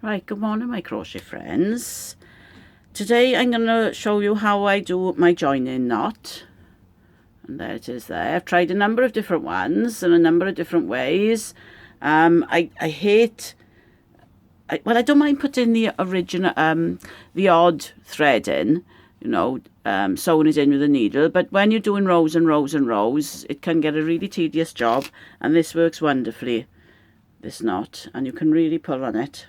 Right, good morning my crochet friends. Today I'm going to show you how I do my joining knot. And there it is there. I've tried a number of different ones and a number of different ways. I hate... I don't mind putting the original, the odd thread in, you know, sewing it in with a needle. But when you're doing rows and rows and rows, it can get a really tedious job. And this works wonderfully, this knot. And you can really pull on it.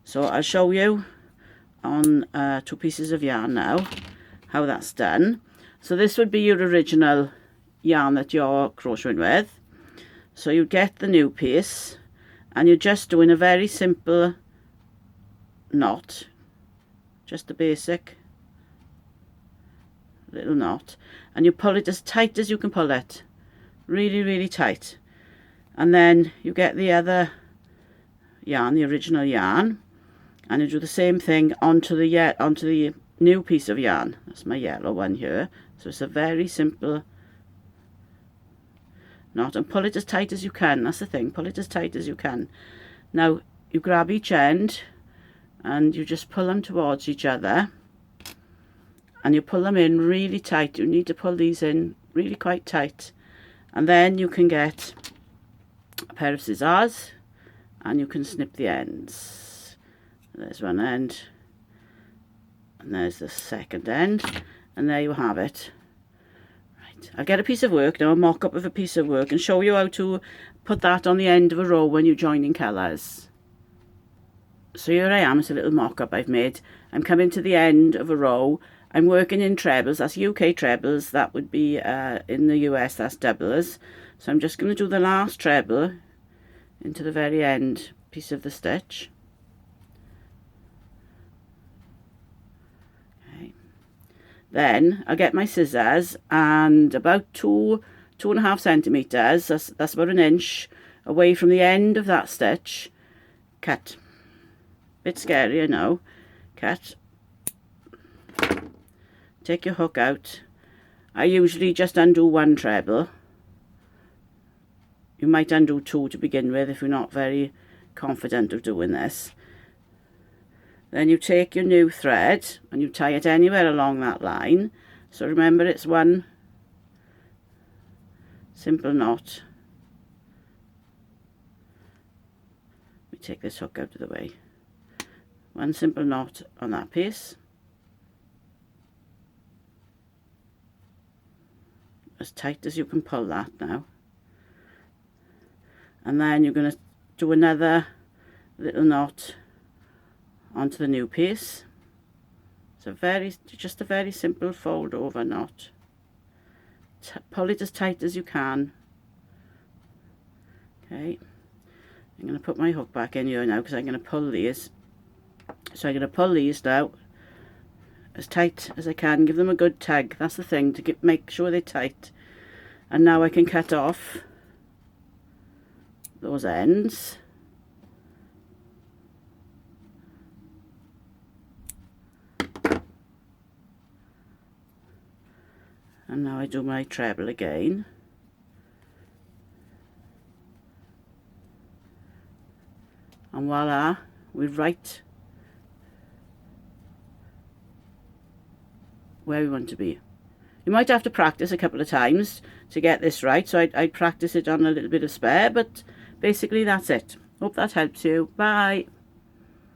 So I'll show you on 2 pieces of yarn now how that's done. So this would be your original yarn that you're crocheting with. So you get the new piece and you're just doing a very simple knot, just a basic little knot, and you pull it as tight as you can pull it, really tight. And then you get the other yarn, the original yarn, and you do the same thing onto the new piece of yarn. That's my yellow one here. So it's a very simple knot, and pull it as tight as you can. That's the thing, pull it as tight as you can. Now you grab each end and you just pull them towards each other, and you pull them in really tight. You need to pull these in really quite tight, and then you can get a pair of scissors and you can snip the ends. There's one end, and there's the second end, and there you have it. Right, I'll get a piece of work now, a mock-up of a piece of work, and show you how to put that on the end of a row when you're joining colours. So here I am, it's a little mock-up I've made. I'm coming to the end of a row. I'm working in trebles, that's UK trebles, that would be in the US, that's doubles. So I'm just going to do the last treble into the very end piece of the stitch. Then I'll get my scissors, and about 2.5 centimeters, that's about 1 inch away from the end of that stitch, cut. Bit scary, I know. Cut. Take your hook out. I usually just undo 1 treble. You might undo 2 to begin with if you're not very confident of doing this. Then you take your new thread and you tie it anywhere along that line. So remember, it's 1 simple knot. Let me take this hook out of the way. 1 simple knot on that piece. As tight as you can pull that now. And then you're going to do another little knot onto the new piece. It's just a very simple fold over knot. Pull it as tight as you can. Okay, I'm going to put my hook back in here now because I'm going to pull these. So I'm going to pull these now as tight as I can. Give them a good tug. That's the thing, to make sure they're tight. And now I can cut off those ends. And now I do my treble again. And voila, we're right where we want to be. You might have to practice a couple of times to get this right, so I'd practice it on a little bit of spare, but basically that's it. Hope that helps you. Bye.